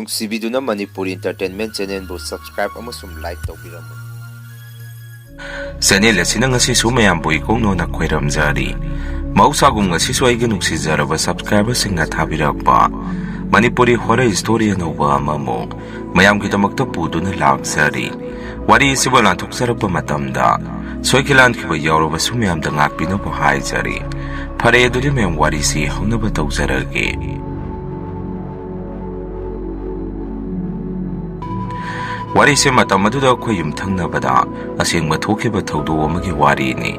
ꯅꯨꯡꯁꯤꯕꯤꯗꯨꯅ Manipuri entertainment ꯆꯦꯅꯦꯜꯕꯨ subscribe ꯑꯃꯁꯨꯡ like ꯇꯧꯕꯤꯔꯝꯃꯨ꯫ Channel ꯑꯁꯤꯅ ꯉꯁꯤꯁꯨ ꯃꯌꯥꯝꯕꯨ ꯏꯀꯣꯛꯅꯣꯅ ꯈꯣꯏꯔꯝꯖꯔꯤ꯫ ꯃꯍꯧꯁꯥꯒꯨꯝ ꯉꯁꯤꯁꯨ ꯑꯩꯒꯤ ꯅꯨꯡꯁꯤꯖꯔꯕ ꯁꯕꯁꯀ꯭ꯔꯥꯏꯕꯔꯁꯤꯡꯅ ꯊꯥꯕꯤꯔꯛꯄ ꯃꯅꯤꯄꯨꯔꯤ ꯍꯣꯔꯔ ꯁ꯭ꯇꯣꯔꯤ ꯑꯅꯧꯕ ꯑꯃꯃꯨꯛ ꯃꯌꯥꯝꯒꯤꯗꯃꯛꯇ ꯄꯨꯗꯨꯅ ꯂꯥꯛꯆꯔꯤ꯫ ꯋꯥꯔꯤ ꯑꯁꯤꯕꯨ ꯂꯥꯟꯊꯣꯛꯆꯔꯛꯄ ꯃꯇꯝꯗ ꯁꯣꯏꯈꯤ ꯂꯥꯟꯈꯤꯕ ꯌꯥꯎꯔꯕꯁꯨ ꯃꯌꯥꯝꯗ ꯉꯥꯛꯄꯤꯅꯕ ꯍꯥꯏꯖꯔꯤ꯫ ꯐꯔꯦ ꯑꯗꯨꯗꯤ ꯃꯌꯥꯝ ꯋꯥꯔꯤꯁꯤ ꯍꯧꯅꯕ ꯇꯧꯖꯔꯒꯦ꯫ ꯋꯥꯔꯤꯁꯦ ꯃꯇꯝ ꯑꯗꯨꯗ ꯑꯩꯈꯣꯏ ꯌꯨꯝꯊꯪꯅꯕꯗ ꯑꯁꯦꯡꯕ ꯊꯣꯛꯈꯤꯕ ꯊꯧꯗꯣꯛ ꯑꯃꯒꯤ ꯋꯥꯔꯤꯅꯤ꯫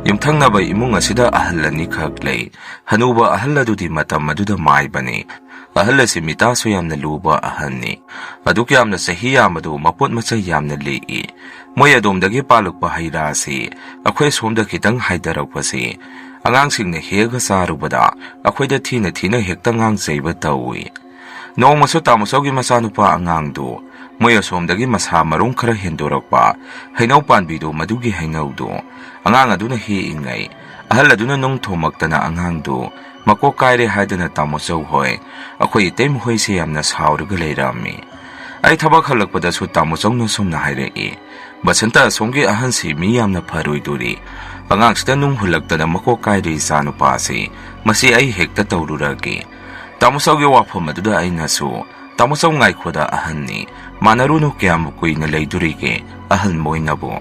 ꯌꯨꯝꯊꯪꯅꯕ ꯏꯃꯨꯡ ꯑꯁꯤꯗ ꯑꯍꯜ ꯑꯅꯤꯈꯛ ꯂꯩ꯫ ꯍꯅꯨꯕ ꯑꯍꯜ ꯑꯗꯨꯗꯤ ꯃꯇꯝ ꯑꯗꯨꯗ ꯃꯥꯏꯕꯅꯤ꯫ ꯑꯍꯜ ꯑꯁꯤ ꯃꯤꯇꯥꯁꯨ ꯌꯥꯝꯅ ꯂꯨꯕ ꯑꯍꯟꯅꯤ꯫ ꯑꯗꯨꯛ ꯌꯥꯝꯅ ꯆꯍꯤ ꯌꯥꯝꯕꯗꯨ ꯃꯄꯣꯠ ꯃꯆꯩ ꯌꯥꯝꯅ ꯂꯤꯛꯏ꯫ ꯃꯣꯏ ꯑꯗꯣꯝꯗꯒꯤ ꯄꯥꯜꯂꯛꯄ ꯍꯩ ꯔꯥꯁꯤ ꯑꯩꯈꯣꯏ ꯁꯣꯝꯗ ꯈꯤꯇꯪ ꯍꯥꯏꯊꯔꯛꯄꯁꯤ ꯑꯉꯥꯡꯁꯤꯡꯅ ꯍꯦꯛꯑꯒ ꯆꯥꯔꯨꯕꯗ ꯑꯩꯈꯣꯏꯗ ꯊꯤꯅ ꯊꯤꯅ ꯍꯦꯛꯇ ꯉꯥꯡꯖꯩꯕ ꯇꯧꯏ꯫ ꯅꯣꯡꯃꯁꯨ ꯇꯥꯃꯣꯆꯧꯒꯤ ꯃꯆꯥꯅꯨꯄꯥ ꯑꯉꯥꯡꯗꯨ ꯃꯣꯏ ꯑꯁꯣꯝꯗꯒꯤ ꯃꯁꯥ ꯃꯔꯣꯡ ꯈꯔ ꯍꯦꯟꯗꯣꯔꯛꯄ ꯍꯩꯅꯧ ꯄꯥꯟꯕꯤꯗꯨ ꯃꯗꯨꯒꯤ ꯍꯩꯅꯧꯗꯨ ꯑꯉꯥꯡ ꯑꯗꯨꯅ ꯍꯦꯛꯏꯉꯩ ꯑꯍꯜ ꯑꯗꯨꯅ ꯅꯨꯡ ꯊꯣꯝꯃꯛꯇꯅ ꯑꯉꯥꯡꯗꯨ ꯃꯀꯣꯛ ꯀꯥꯏꯔꯦ ꯍꯥꯏꯗꯅ ꯇꯥꯃꯣꯆꯧ ꯍꯣꯏ ꯑꯩꯈꯣꯏ ꯏꯇꯩꯃ ꯍꯣꯏꯁꯦ ꯌꯥꯝꯅ ꯁꯥꯎꯔꯒ ꯂꯩꯔꯝꯃꯤ꯫ ꯑꯩ ꯊꯕꯛ ꯍꯜꯂꯛꯄꯗꯁꯨ ꯇꯥꯃꯣꯆꯧꯅ ꯁꯨꯝꯅ ꯍꯥꯏꯔꯛꯏ, ꯕꯁꯟꯇ ꯑꯁꯣꯝꯒꯤ ꯑꯍꯟꯁꯤ ꯃꯤ ꯌꯥꯝꯅ ꯐꯔꯣꯏꯗꯣꯔꯤ꯫ ꯑꯉꯥꯡꯁꯤꯗ ꯅꯨꯡ ꯍꯨꯜꯂꯛꯇꯅ ꯃꯀꯣꯛ ꯀꯥꯏꯔꯦ ꯏꯆꯥꯅꯨꯄꯥꯁꯤ, ꯃꯁꯤ ꯑꯩ ꯍꯦꯛꯇ ꯇꯧꯔꯨꯔꯒꯦ꯫ ꯇꯥꯃꯣꯆꯧꯒꯤ ꯋꯥꯐꯝ ꯑꯗꯨꯗ ꯑꯩꯅꯁꯨ, ꯇꯥꯃꯣꯆꯧ ꯉꯥꯏꯈꯣꯗ ꯑꯍꯟꯅꯤ, ꯃꯥꯟꯅꯔꯨꯅꯨ ꯀꯌꯥꯝ ꯀꯨꯏꯅ ꯂꯩꯗꯣꯔꯤꯒꯦ ꯑꯍꯜ ꯃꯣꯏꯅꯕꯨ꯫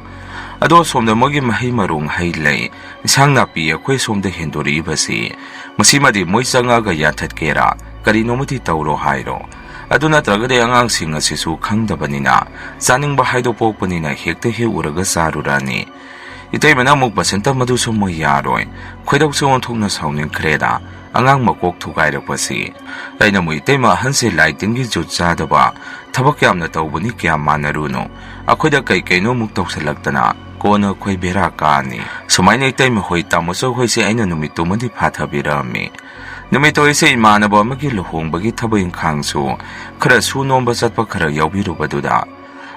ꯑꯗꯣ ꯁꯣꯝꯗ ꯃꯣꯏꯒꯤ ꯃꯍꯩ ꯃꯔꯣꯡ ꯍꯩ ꯂꯩ ꯏꯟꯁꯥꯡ ꯅꯥꯄꯤ ꯑꯩꯈꯣꯏ ꯁꯣꯝꯗ ꯍꯦꯟꯗꯣꯔꯛꯏꯕꯁꯤ ꯃꯁꯤꯃꯗꯤ ꯃꯣꯏ ꯆꯪꯉꯒ ꯌꯥꯟꯊꯠꯀꯦꯔꯥ ꯀꯔꯤꯅꯣꯃꯗꯤ ꯇꯧꯔꯣ ꯍꯥꯏꯔꯣ꯫ ꯑꯗꯨ ꯅꯠꯇ꯭ꯔꯒꯗꯤ ꯑꯉꯥꯡꯁꯤꯡ ꯑꯁꯤꯁꯨ ꯈꯪꯗꯕꯅꯤꯅ ꯆꯥꯅꯤꯡꯕ ꯍꯥꯏꯗꯣ ꯄꯣꯛꯄꯅꯤꯅ ꯍꯦꯛꯇ ꯍꯦꯛꯎꯔꯒ ꯆꯥꯔꯨꯔꯅꯤ꯫ ꯏꯇꯩꯃꯅ ꯑꯃꯨꯛ ꯕꯁꯟꯇ ꯃꯗꯨꯁꯨ ꯃꯣꯏ ꯌꯥꯔꯣꯏ, ꯈꯣꯏꯗꯧꯁꯨ ꯑꯣꯟꯊꯣꯛꯅ ꯁꯥꯎꯅꯤꯡꯈ꯭ꯔꯦꯗ ꯑꯉꯥꯡ ꯃꯀꯣꯛ ꯊꯨꯒꯥꯏꯔꯛꯄꯁꯤ꯫ ꯑꯩꯅ ꯃꯣꯏ ꯏꯇꯩꯃ ꯑꯍꯟꯁꯦ ꯂꯥꯏ ꯇꯤꯟꯒꯤ ꯖꯨꯠ ꯆꯥꯗꯕ ꯊꯕꯛ ꯌꯥꯝꯅ ꯇꯧꯕꯅꯤ, ꯀꯌꯥꯝ ꯃꯥꯟꯅꯔꯨꯅꯨ, ꯑꯩꯈꯣꯏꯗ ꯀꯩꯅꯣ ꯑꯃꯨꯛ ꯇꯧꯁꯜꯂꯛꯇꯅ ꯀꯣꯟꯅ ꯑꯩꯈꯣꯏ ꯕꯦꯔꯥ ꯀꯥꯅꯤ꯫ ꯁꯨꯃꯥꯏꯅ ꯏꯇꯩꯃ ꯍꯣꯏ ꯇꯥꯃꯣꯆꯧ ꯍꯣꯏꯁꯦ ꯑꯩꯅ ꯅꯨꯃꯤꯠꯇꯨꯃꯗꯤ ꯐꯥꯊꯕꯤꯔꯝꯃꯤ꯫ ꯅꯨꯃꯤꯠ ꯑꯣꯏꯁꯦ ꯏꯃꯥꯟꯅꯕ ꯑꯃꯒꯤ ꯂꯨꯍꯣꯡꯕꯒꯤ ꯊꯕꯛ ꯏꯪꯈꯥꯡꯁꯨ ꯈꯔ ꯁꯨ ꯅꯣꯝꯕ ꯆꯠꯄ ꯈꯔ ꯌꯥꯎꯕꯤꯔꯨꯕꯗꯨꯗ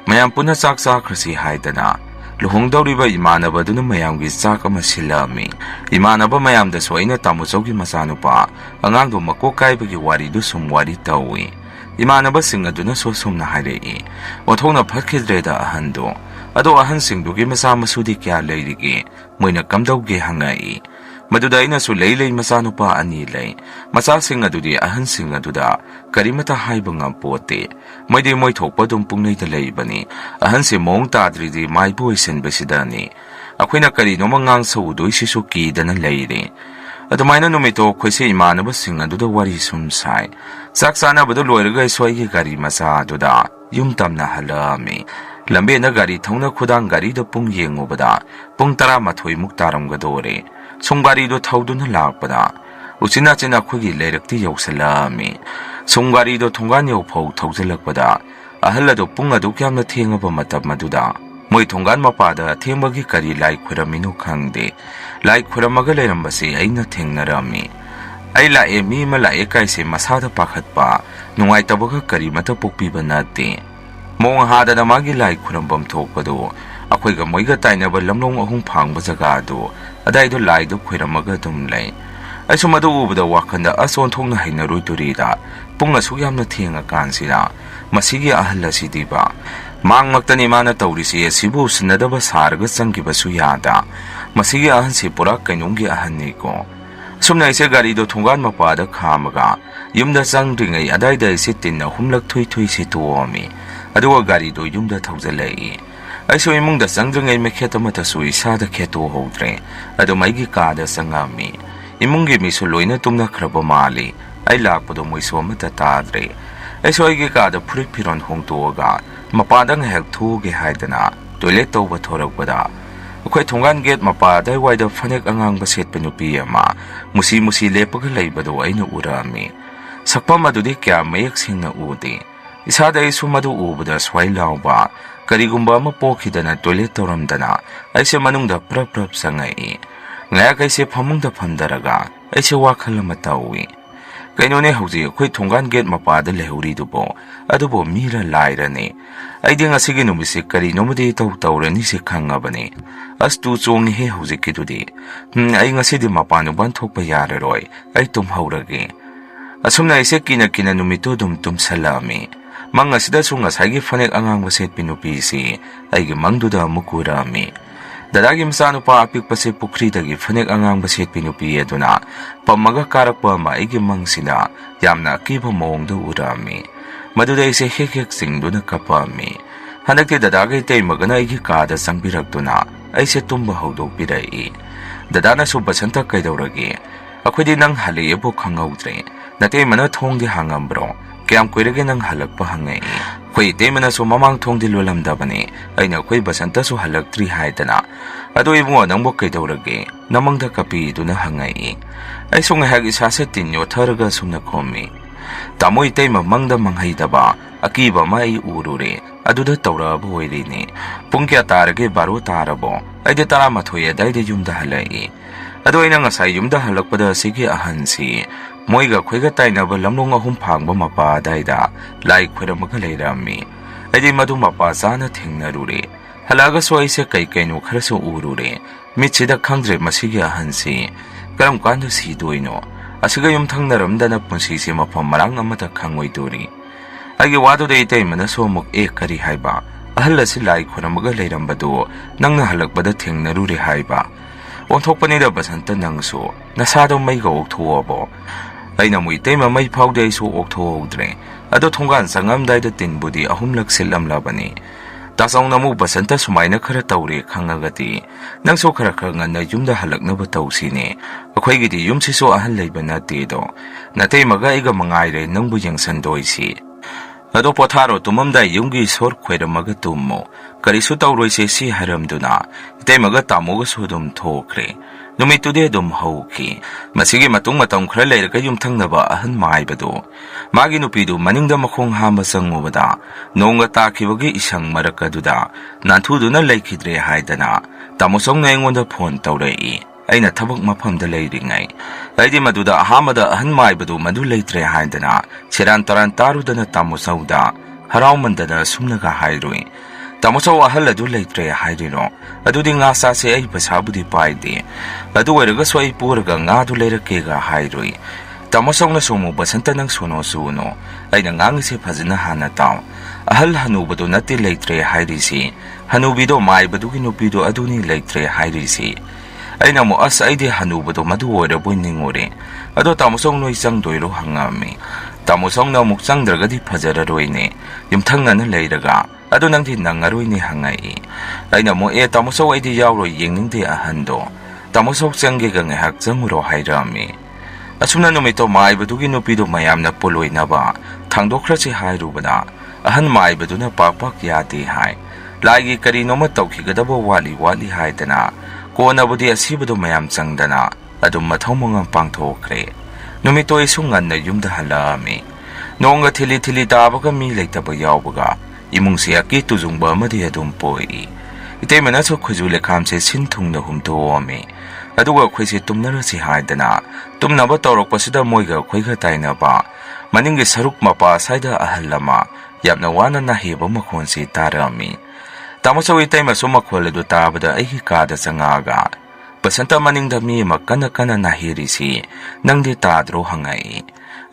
ꯃꯌꯥꯝ ꯄꯨꯟꯅ ꯆꯥꯛ ꯆꯥꯈ꯭ꯔꯁꯤ ꯍꯥꯏꯗꯅ ꯂꯨꯍꯣꯡꯗꯧꯔꯤꯕ ꯏꯃꯥꯟꯅꯕꯗꯨꯅ ꯃꯌꯥꯝꯒꯤ ꯆꯥꯛ ꯑꯃ ꯁꯤꯜꯂꯛꯑꯝꯃꯤ꯫ ꯏꯃꯥꯟꯅꯕ ꯃꯌꯥꯝꯗꯁꯨ ꯑꯩꯅ ꯇꯥꯃꯣꯆꯧꯒꯤ ꯃꯆꯥꯅꯨꯄꯥ ꯑꯉꯥꯡꯗꯣ ꯃꯀꯣꯛ ꯀꯥꯏꯕꯒꯤ ꯋꯥꯔꯤꯗꯨ ꯁꯨꯝ ꯋꯥꯔꯤ ꯇꯧꯏ꯫ ꯏꯃꯥꯟꯅꯕꯁꯤꯡ ꯑꯗꯨꯅꯁꯨ ꯁꯨꯝꯅ ꯍꯥꯏꯔꯛꯏ, ꯑꯣꯟꯊꯣꯛꯅ ꯐꯠꯈꯤꯗ꯭ꯔꯦꯗ ꯑꯍꯟꯗꯣ꯫ ꯑꯗꯣ ꯑꯍꯟꯁꯤꯡꯗꯨꯒꯤ ꯃꯆꯥ ꯃꯁꯨꯗꯤ ꯀꯌꯥ ꯂꯩꯔꯤꯒꯦ, ꯃꯣꯏꯅ ꯀꯝꯗꯧꯒꯦ ꯍꯪꯉꯛꯏ꯫ ꯃꯗꯨꯗ ꯑꯩꯅꯁꯨ ꯂꯩ ꯃꯆꯥꯅꯨꯄꯥ 2 ꯂꯩ꯫ ꯃꯆꯥꯁꯤꯡ ꯑꯗꯨꯗꯤ ꯑꯍꯟꯁꯤꯡ ꯑꯗꯨꯗ ꯀꯔꯤꯃꯠꯇ ꯍꯥꯏꯕ ꯉꯝꯄꯣꯠꯇꯦ꯫ ꯃꯣꯏꯗꯤ ꯃꯣꯏ ꯊꯣꯛꯄ ꯑꯗꯨꯝ ꯄꯨꯡꯂꯩꯗ ꯂꯩꯕꯅꯤ꯫ ꯑꯍꯟꯁꯤ ꯃꯑꯣꯡ ꯇꯥꯗ꯭ꯔꯤꯗꯤ ꯃꯥꯏꯕꯨ ꯑꯣꯏꯁꯤꯟꯕꯁꯤꯗꯅꯤ꯫ ꯑꯩꯈꯣꯏꯅ ꯀꯔꯤꯅꯣꯃ ꯉꯥꯡꯁꯧꯗꯣꯏꯁꯤꯁꯨ ꯀꯤꯗꯅ ꯂꯩꯔꯦ꯫ ꯑꯗꯨꯃꯥꯏꯅ ꯅꯨꯃꯤꯠꯇꯣ ꯑꯩꯈꯣꯏꯁꯦ ꯏꯃꯥꯟꯅꯕꯁꯤꯡ ꯑꯗꯨꯗ ꯋꯥꯔꯤ ꯁꯨꯝ ꯁꯥꯏ꯫ ꯆꯥꯛ ꯆꯥꯅꯕꯗꯨ ꯂꯣꯏꯔꯒ ꯑꯩꯁꯨ ꯑꯩꯒꯤ ꯒꯥꯔꯤ ꯃꯆꯥ ꯑꯗꯨꯗ ꯌꯨꯝ ꯇꯝꯅ ꯍꯜꯂꯛꯑꯝꯃꯤ꯫ ꯂꯝꯕꯦꯟꯗ ꯒꯥꯔꯤ ꯊꯧꯅ ꯈꯨꯗꯥꯡ ꯒꯥꯔꯤꯗ ꯄꯨꯡ ꯌꯦꯡꯉꯨꯕꯗ ꯄꯨꯡ 11 ꯇꯥꯔꯝꯒꯗꯣꯔꯦ꯫ ꯁꯨꯝ ꯒꯥꯔꯤꯗꯣ ꯊꯧꯗꯨꯅ ꯂꯥꯛꯄꯗ ꯎꯆꯤꯟ ꯑꯩꯈꯣꯏꯒꯤ ꯂꯩꯔꯛꯇꯤ ꯌꯧꯁꯜꯂꯛꯑꯝꯃꯤ꯫ ꯁꯨꯝ ꯒꯥꯔꯤꯗꯣ ꯊꯣꯡꯒꯥꯟ ꯌꯧꯐꯥꯎ ꯊꯧꯖꯤꯜꯂꯛꯄꯗ ꯑꯍꯜ ꯑꯗꯨ ꯄꯨꯡ ꯑꯗꯨꯛ ꯌꯥꯝꯅ ꯊꯦꯡꯉꯕ ꯃꯇꯝ ꯑꯗꯨꯗ ꯃꯣꯏ ꯊꯣꯡꯒꯥꯟ ꯃꯄꯥꯗ ꯑꯊꯦꯡꯕꯒꯤ ꯀꯔꯤ ꯂꯥꯏ ꯈꯣꯏꯔꯝꯃꯤꯅꯣ ꯈꯪꯗꯦ, ꯂꯥꯏ ꯈꯣꯏꯔꯝꯃꯒ ꯂꯩꯔꯝꯕꯁꯤ ꯑꯩꯅ ꯊꯦꯡꯅꯔꯝꯃꯤ꯫ ꯑꯩ ꯂꯥꯛꯑꯦ, ꯃꯤ ꯑꯃ ꯂꯥꯛꯑꯦ ꯀꯥꯏꯁꯦ ꯃꯁꯥꯗ ꯄꯥꯈꯠꯄ ꯅꯨꯡꯉꯥꯏꯇꯕꯒ ꯀꯔꯤꯃꯠꯇ ꯄꯣꯛꯄꯤꯕ ꯅꯠꯇꯦ꯫ ꯃꯑꯣꯡ ꯍꯥꯗꯅ ꯃꯥꯒꯤ ꯂꯥꯏ ꯈꯨꯔꯝꯐꯝ ꯊꯣꯛꯄꯗꯨ ꯑꯩꯈꯣꯏꯒ ꯃꯣꯏꯒ ꯇꯥꯏꯅꯕ ꯂꯝꯂꯣꯡ 3 ꯐꯥꯡꯕ ꯖꯒꯥꯗꯨ ꯑꯗꯥꯏꯗꯣ ꯂꯥꯏꯗꯣ ꯈꯣꯏꯔꯝꯃꯒ ꯑꯗꯨꯝ ꯂꯩ꯫ ꯑꯩꯁꯨ ꯃꯗꯨ ꯎꯕꯗ ꯋꯥꯈꯟꯗ ꯑꯁ ꯑꯣꯟꯊꯣꯛꯅ ꯍꯩꯅꯔꯣꯏꯗꯣꯔꯤꯗ, ꯄꯨꯡ ꯑꯁꯨꯛ ꯌꯥꯝꯅ ꯊꯦꯡꯉꯀꯥꯟꯁꯤꯗ ꯃꯁꯤꯒꯤ ꯑꯍꯜ ꯑꯁꯤꯗꯤꯕ ꯃꯥꯡꯃꯛꯇꯅꯤ ꯃꯥꯅ ꯇꯧꯔꯤꯁꯤ, ꯑꯁꯤꯕꯨ ꯎꯁꯤꯟꯅꯗꯕ ꯁꯥꯔꯒ ꯆꯪꯈꯤꯕꯁꯨ ꯌꯥꯗ, ꯃꯁꯤꯒꯤ ꯑꯍꯟꯁꯤ ꯄꯨꯔꯥ ꯀꯩꯅꯣꯝꯒꯤ ꯑꯍꯟꯅꯤꯀꯣ꯫ ꯑꯁꯨꯝꯅ ꯑꯩꯁꯦ ꯒꯥꯔꯤꯗꯣ ꯊꯣꯡꯒꯥꯟ ꯃꯄꯥꯗ ꯈꯥꯝꯃꯒ ꯌꯨꯝꯗ ꯆꯪꯗ꯭ꯔꯤꯉꯩ ꯑꯗꯥꯏꯗ ꯑꯩꯁꯦ ꯇꯤꯟ 3ꯂꯛ ꯊꯨꯏ ꯁꯤꯠꯇꯣꯛꯑꯝꯃꯤ꯫ ꯑꯗꯨꯒ ꯒꯥꯔꯤꯗꯣ ꯌꯨꯝꯗ ꯊꯧꯖꯤꯜꯂꯛꯏ꯫ ꯑꯩꯁꯨ ꯏꯃꯨꯡꯗ ꯆꯪꯗ꯭ꯔꯤꯉꯩ ꯃꯩꯈꯦꯠ ꯑꯃꯠꯇꯁꯨ ꯏꯁꯥꯗ ꯈꯦꯠꯇꯣꯛꯍꯧꯗ꯭ꯔꯦ꯫ ꯑꯗꯨꯝ ꯑꯩꯒꯤ ꯀꯥꯗ ꯆꯪꯉꯝꯃꯤ꯫ ꯏꯃꯨꯡꯒꯤ ꯃꯤꯁꯨ ꯂꯣꯏꯅ ꯇꯨꯝꯅꯈ꯭ꯔꯕ ꯃꯥꯜꯂꯤ꯫ ꯑꯩ ꯂꯥꯛꯄꯗꯣ ꯃꯣꯏꯁꯨ ꯑꯃꯠꯇ ꯇꯥꯗ꯭ꯔꯦ꯫ ꯑꯩꯁꯨ ꯑꯩꯒꯤ ꯀꯥꯗ ꯐꯨꯔꯤꯠ ꯐꯤꯔꯣꯟ ꯍꯣꯡꯇꯣꯛꯑꯒ ꯃꯄꯥꯟꯗ ꯉꯥꯏꯍꯥꯛ ꯊꯣꯛꯎꯒꯦ ꯍꯥꯏꯗꯅ ꯇꯣꯏꯂꯦꯠ ꯇꯧꯕ ꯊꯣꯔꯛꯄꯗ ꯑꯩꯈꯣꯏ ꯊꯣꯡꯒꯥꯟ ꯒꯦꯠ ꯃꯄꯥ ꯑꯗꯥꯏꯋꯥꯏꯗ ꯐꯅꯦꯛ ꯑꯉꯥꯡꯕ ꯁꯦꯠꯄ ꯅꯨꯄꯤ ꯑꯃ ꯃꯨꯁꯤ ꯂꯦꯞꯄꯒ ꯂꯩꯕꯗꯣ ꯑꯩꯅ ꯎꯔꯛꯑꯝꯃꯤ꯫ ꯁꯛꯐꯝ ꯑꯗꯨꯗꯤ ꯀꯌꯥ ꯃꯌꯦꯛ ꯁꯦꯡꯅ ꯎꯗꯦ꯫ ꯏꯁꯥꯗ ꯑꯩꯁꯨ ꯃꯗꯨ ꯎꯕꯗ ꯁ꯭ꯋꯥꯏ ꯂꯥꯎꯕ ꯀꯔꯤꯒꯨꯝꯕ ꯑꯃ ꯄꯣꯛꯈꯤꯗꯅ ꯇꯣꯏꯂꯦꯠ ꯇꯧꯔꯝꯗꯅ ꯑꯩꯁꯦ ꯃꯅꯨꯡꯗ ꯄ꯭ꯔꯞ ꯆꯪꯉꯛꯏ꯫ ꯉꯥꯏꯍꯥꯛ ꯑꯩꯁꯦ ꯐꯃꯨꯡꯗ ꯐꯝꯊꯔꯒ ꯑꯩꯁꯦ ꯋꯥꯈꯜ ꯑꯃ ꯇꯧꯏ꯫ ꯀꯩꯅꯣꯅꯦ ꯍꯧꯖꯤꯛ ꯑꯩꯈꯣꯏ ꯊꯣꯡꯒꯥꯟ ꯒꯦꯠ ꯃꯄꯥꯗ ꯂꯩꯍꯧꯔꯤꯗꯨꯕꯣ, ꯑꯗꯨꯕꯨ ꯃꯤꯔ ꯂꯥꯏꯔꯅꯤ? ꯑꯩꯗꯤ ꯉꯁꯤꯒꯤ ꯅꯨꯃꯤꯠꯁꯦ ꯀꯔꯤꯅꯣꯃꯗꯤ ꯇꯧꯔꯅꯤꯁꯦ ꯈꯪꯉꯕꯅꯤ꯫ ꯑꯁ ꯇꯨ ꯆꯣꯡꯉꯤꯍꯦ ꯍꯧꯖꯤꯛꯀꯤꯗꯨꯗꯤ꯫ ꯑꯩ ꯉꯁꯤꯗꯤ ꯃꯄꯥꯟ ꯊꯣꯛꯄ ꯌꯥꯔꯔꯣꯏ, ꯑꯩ ꯇꯨꯝꯍꯧꯔꯒꯦ꯫ ꯑꯁꯨꯝꯅ ꯑꯩꯁꯦ ꯀꯤꯅ ꯅꯨꯃꯤꯠꯇꯨ ꯑꯗꯨꯝ ꯇꯨꯝꯁꯜꯂꯛꯑꯝꯃꯤ꯫ Mang asidasu ngasaygi fanek angang baset pinupisi ay gimangduda mukurami. Dadagi masanupa apik pasi pukri dagi fanek angang baset pinupi aduna pamaga karakpa maigi mang sila yamna akiba moongdo urami. Maduda ise hek singduna kapami. Hanakti dadagi tay magana igi kada sangbirakduna ay se tumba haudok pirai. Dadana su basanta kaidauragi. Akwedi nang haliyabu kangaudre. Natay mana thongdi hangambro. Kayam kuiragi nang halakpa hangai. Koi tay mana su mamang thongdi lulamdabani. Ay na koi basanta su halaktri haidana. Ado ibungo nang bok kaidauragi. Namangda kapi duna hangai. Ay su ngahag isasa tinyo tharaga sumna komi. Tamoy tay mamangda manghaidaba. Akiba mai urure. Aduda tauraba oirini. Pungkya tarage baro tarabo. Ay de tara mathoya day de yumda halai. Ado ay nga sa yumda halakpada sige ahansi. Moiga kwega tay na ba lamnong ahum pangba mapa dayda. Lai kwera magalayrami. Ay di madu mapa sana tingnaruri. Halaga so ay siya kay no karaso ururi. Mitsida kangdre masige ahansi. Karam kando si doino. Asiga yumtang naramda na punsisi mapamarang amata kangway duri. Ay wado day tay manaso mok kari haiba. Ahala si lai kwera magalayrambado. Nang nahalakbada tingnaruri haiba. Onthokpanida basanta nangso nasado may ga oktuobo ay namuy tay mamay pawday so oktuodre ado thonggan sangamday da tinbudi ahumlak silam labani tasong namu basanta sumay na kara tawri kangagati nangso kara na yumda halak na batawsini akoy gidi yumsiso ahal layba na tido natay magaiga mangayre nang buyang sandoysi ado potaro tumamday yunggi sor kwera magatummo karisu tawroy si haramduna itay maga tamoga sudum thokre numitude dum hauki masigi matung matang khra leiraga yumthang naba ahan maibado magi nupidu maningda makhong hamba sangubada nonga takibagi isang marakaduda nantuduna laikidre haidana tamosong na engonda phone tawrei aina thabak mafamda leiringai aidi maduda ahamada ahan maibadu madu leitre haidana chiran taran tarudana tamosauda haraumandana sumnaga hairui Tamoso ahal adu leitre hairino adudi nga sa se ay pasabudi paidi adu weraga so ay puraga nga adu leirakega hairui Tamoso na sumo basanta ng suno ay nangangisi pazina hanataw ahal hanubado nati leitre hairisi hanubido maibado ginubido aduni leitre hairisi ay namo as ay di hanubado maduwara buininguri ado tamosong no isang doiro hangami tamosong na muksang dragadi pazararoine yumthang na leiraga ado nang di nangaroy ni hangai ay namo tamoso ay di yawro yingning di ahando tamoso sangge gang hak zamuro hairami asumna numito maibadu ginupido mayam na puloy na ba thangdokra si hairubada ahan maibadu na pakpak yati hai lagi karino matawkigadabo wali haidana ko nabudi asibado mayam sangdana adum mathaw mga pangthokre numito isungan na yumda halami nonga thili tabaga mi leitaba yawbaga imung siya ki tuzungba amadi adum poi itay manaso khujule khamse sinthung na humtoami aduga khwisi tumnara si haidana tumnaba tawrokpasida moiga khwaiga tainaba maningi saruk mapa saida ahallama yapna wana na heba makhonsi tarami tamoso itay maso makhwaledu tabada aiki kada sangaga basanta maningda mi makana nahirisi nangdi tadro hangai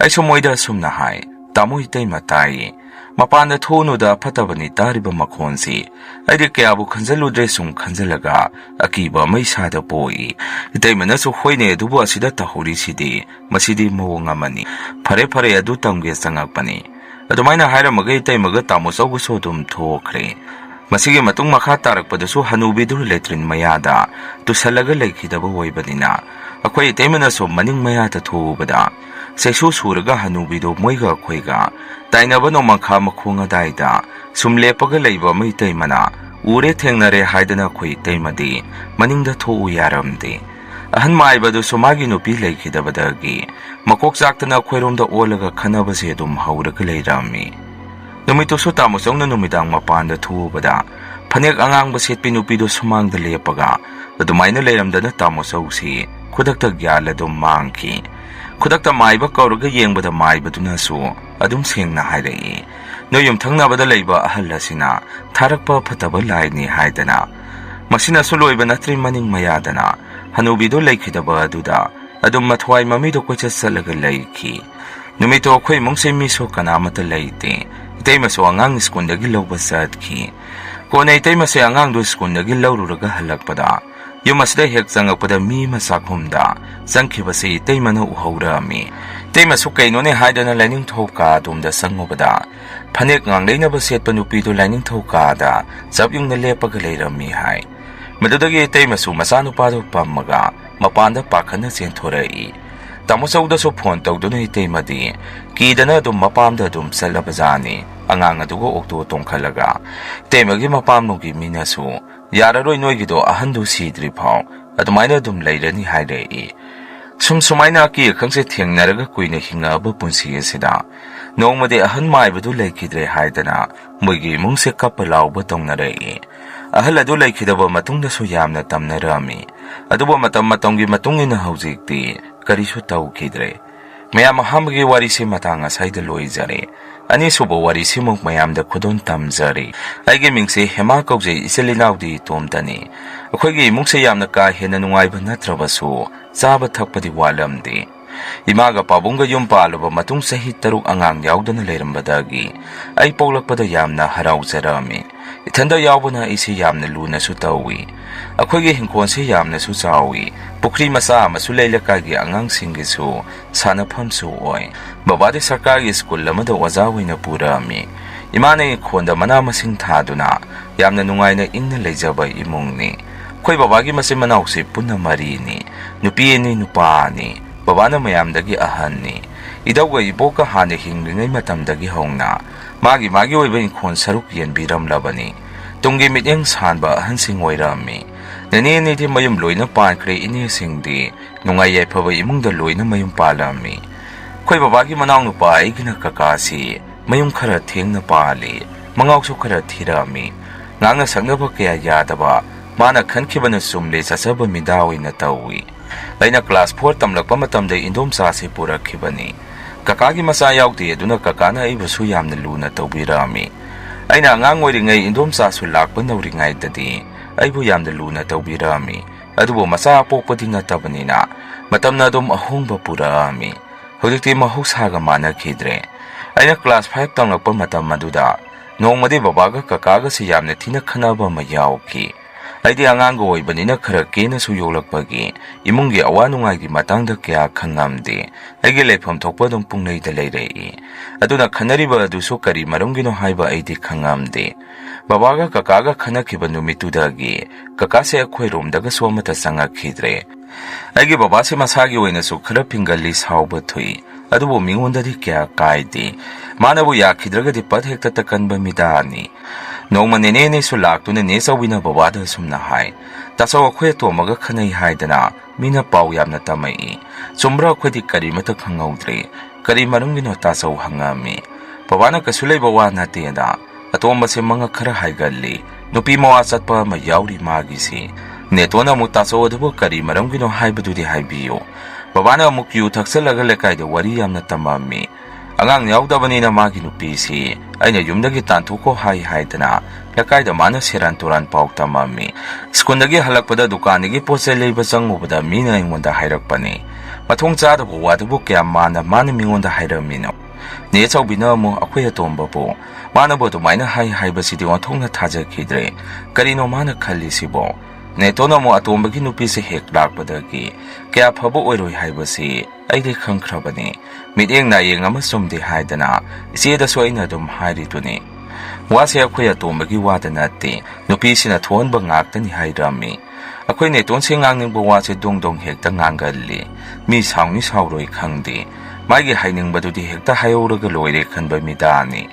ay sumoida sumna hai tamo itay matay mapanda thonuda patabani tariba makhonsi aydi kayabu khanjaludre sum khanjalaga akiba maisada poi itay manaso hoine dubu asida tahuri sidi masidi mawongamani phare adu tamge sangakpani adumaina hairamaga itay maga tamoso gusodum thokre masigi matung makha tarakpadasu hanubidur letrin mayada tusalaga laikhidaba oibadina akhoi itay manaso maning mayada thubada Seksu suraga hanubido moiga khoiga tainaba no makha makhonga daida sumlepaga leiba maitay mana ure thengnare haidana khoi taimadi maningda tho yaramde ahan maibadu somagi nupi leikhidabadagi makok jaktana khoiromda olaga khanabase dum hauraga leirami numito so tamosong na numidang mapanda thubada phanek angang baset pinupido sumangda lepaga adumaina leiramdana tamosong si khudakta gyala dum mangki khudakta maiba kauraga yengbada maibaduna su adum sengna hairei noyum thangnabada leiba ahallasina tharakpa phataba laini haidana masina suloiba natri maning mayadana hanubido leikhidaba aduda adum mathwai mamido kocha salaga leiki numito khoi mungse miso kanamata leite Itaymasu angang skundagi lawba sadki. Kona itaymasu angang do skundagi lawruraga halakpada. Yumasda hek zangakpada mi masakhumda. Zangkibasi itaymana uhaurami. Itaymasu kainone haidana laining thoka dumda sangubada. Panik ngang lainaba setpa nupido laining thoka da. Zabyung na lepaga layrami hai. Madudagi itaymasu masanupado pamaga. Mapanda pakana sentorai. Tamusawda so phone tawduna itaymadi. Kidana dum mapamda dum salabazani. Angang adugo okto tongkalaga. Itaymagi mapamnogi minasu. Yararoi noigido ahandu sidri pao. Adumayna dum layrani hairei. Sumsumayna ki khangse thengnaraga kuina hingaba punsi asida. Nongmadi ahan maibadu laikidre haidana. Moigi mungse kapalawba tongnarei. Ahal adu laikidaba matungda so yamna tamnarami. Adubo matamgi matungina haujikti. Karisu tawkidre. Mayam hamgi warisi matanga saida loizare. Ani subo warisi mong mayamda kudon tamzari. Aige mingse hema kaujay isalinaudi tomdani. Akoigi mungse yamna kahina nungayba natrabasu. Zaba thakpadi walamdi. Imaga pabunga yung palaba matung sahit taruk angang yawda na layarambadagi. Ay paulakpada yamna harawzarami. Itanda yawba na isi yamna luna sutawi. Akoigi hingkonse yamna susawi. Pukri masa masulaylakagi angang singisu. Sana pamsu oy. Babade sarkari school lamada wazawi na purami. Imana ikonda manamasing taduna. Yamna nungay na ingna layzabay imungni. Koy babagi masimanaw puna marini. Nupiini nupaani. Babana mayamdagi ahanni. Idawga iboka hane hinglingay matamdagi hongna. Magi oiba inkon saruk yan biram labani. Tunggi mityang sanba ahansing wairami. Nanini di mayum loy na pankre inisingdi. Nungay ay pabay imong daloy na mayum palami. Koy babagi manaw nupa ay ginakakasi. Mayum karating na pali. Mangawso karatirami. Ngang nasagnaba kaya yadaba. Mana kankiba na sumli sa saba midawi na tawi. Laina class 4 tamlakpa matamday indom sasi purakibani. Kakagi masayawti aduna kakana ay basu yamna luna tawbirami. Ay na ngangoy ringay indom sasu lakpa na ringay dadi. Ay bu yamna luna tawbirami. Adubo masapo pati na tabanina. Matam na dom ahong bapurami. Hudikti mahushaga mana kidre. Ay na class 5 tamlakpa matam maduda. Noong madi babaga kakaga si yamna tinakhanaba mayawki. Aidi angango oibanina khara kena suyolakpagi imungi awanungagi matangda kya khangamde aigi lepham thokpa dum pungnei da leirei aduna khanariba aduso kari marungino haiba aidi khangamde babaga kakaga khanakiba numitudagi kakase akhoi romdaga somata sangakhidre aigi babase masagi oina su khara pingalli sauba thui adubo mingondadi kya kaidi manabu yakhidragadi pathekta takanba midani Nongma nene su laktuna nesa wina babada sumna hai. Tasaw akhwe to maga khanay haidana mina paw yamna tamai. Sumbra akhwe di kari mata khangawdre. Kari marungino tasaw hangami. Babana kasulay bawa natin da. Atomba si mga khara haigali. Nupi mawasat pa mayawri magisi. Neto na mo tasaw adabo kari marungino haibadu di haibiyo. Babana mukyu taksalaga lekay da wari yamna tamami. Angang yawdabani na maginupisi ay na yumdagi tantuko haidana lakay da mana siranturan pauktamami. Skundagi halakpada dukanigi pose leiba sangubada mina ingonda hairakpani. Matong tsada po wadabu kaya mana mingonda hairamino. Niya bina mo ako'y atomba po. Mana bo dumayna haiba si diwan tong natajagkidre. Karino mana kalisibo. Neto na mo atombagi nupisi heklakpadagi. Kaya pabo oiroy haiba si ay di kangkrabani. Mityang na iyang amasumdi haidana. Isiyada so ay na dum hairito ni. Wasi ako'y atombagi wada nati. Nupisi na tuwan bangakta ni hairami. Ako'y neton singang ng bawasi dongdong hekta ngangali. Misaw ni sawroy kangdi. Maigi haining bado di hekta hayawragaloy kanba midani.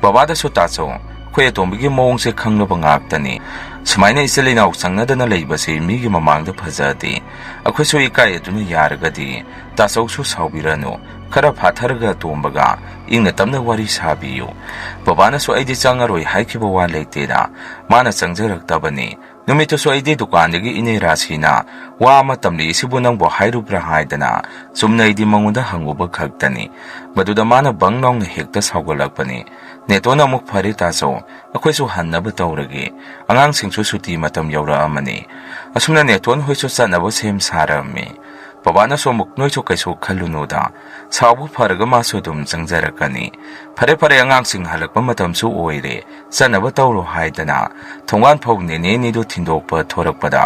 Babada so taso. Ako'y atombagi mawong si kang nabangakta ni. Sumay na isalinaw sang nadana layba si migi mamangda pazadi. Ako'y so ikay ito na yaragadi. Tasaw so sawbirano. Karap hataraga tumbaga. Ing natam na wari sabiyo. Babana so ay di sangaroy haikibawa laytida. Mana sangzarak tabani. Numito so ay di dukanagi inirasi na. Wa matamli isibo ng buhay rubra haidana. Sumnay di mangunda hangubag kagtani. Maduda mana bangnong na hektas hawgalagpani. Neto na mukpari taso. Ako'y suhan na batawragi. Angang singsusuti matam yawra amani. Asum na neton ho'y susan na basem sarami. Babana so muk noi so kaiso khalunoda sabu pharaga ma so dum changjarakani phare phare angang sing halakpa matam su oire sanaba tawro haidana thongwan phog ne ne ni do thindokpa thorakpada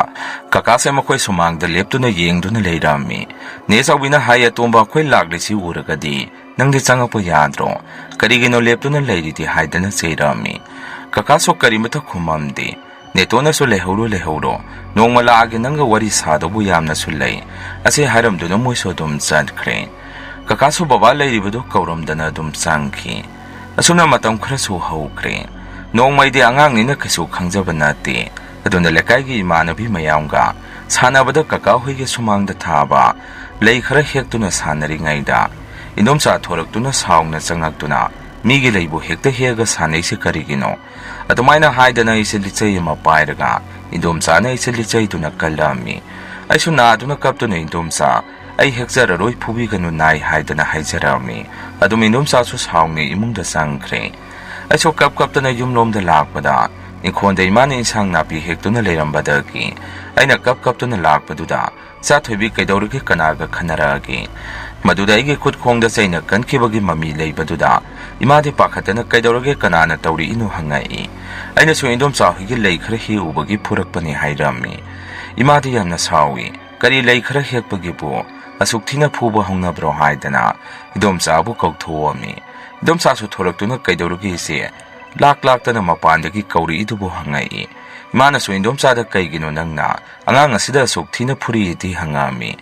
kaka se makhoi sumang da leptuna yengduna leirami ne sawina haya tomba khoi lagli si uragadi nangdi changappa yadro karigino leptuna leiridi haidana seirami kaka so karimata khumamdi Netona so lehoro nongma laagi nanga wari sadobu yamna sulai ase haramduna moi so dum chadkhre kaka so baba leiribadu kauramdana dum changki asuna matam khra so haukhre nongmai de angang ni na kasu khangjaba nate aduna lekai gi imanabi mayamga sanabada kaka hoige sumangda thaba lei khara hektuna sanari ngaida inomsa thoraktuna saungna changaktuna migi leibu hekta hega sanai se karigino Atumaina haidana isi lichay mapairaga indomsa na isi lichay tuna kalami aisu na tuna kaptuna indomsa ai hekjararoi phubiganu nai haidana haijarami adum indomsa su saungni imungda sangkhre aisu kaptuna yumlomda lakpada inkhonda imani insang napi hektuna leirambadagi aina kaptuna lakpaduda sa thoibi kaidorigi kanaga khanaragi maduda igi khut khongda chaina kankibagi mami leibaduda imadi pakhatana kaidorage kanana tawri inu hangai aina so indom sa higi lei khara hi ubagi phurakpani hairami imadi yamna sawi kari lei khara hekpagi bu asuk thina phuba hongna bro haidana indom sa bu kauthoami indom sa su thoraktuna kaidorage se lak tana mapandagi kauri idubu hangai imana so indom sa da kaigino nangna angang asida asuk thina phuri ti hangami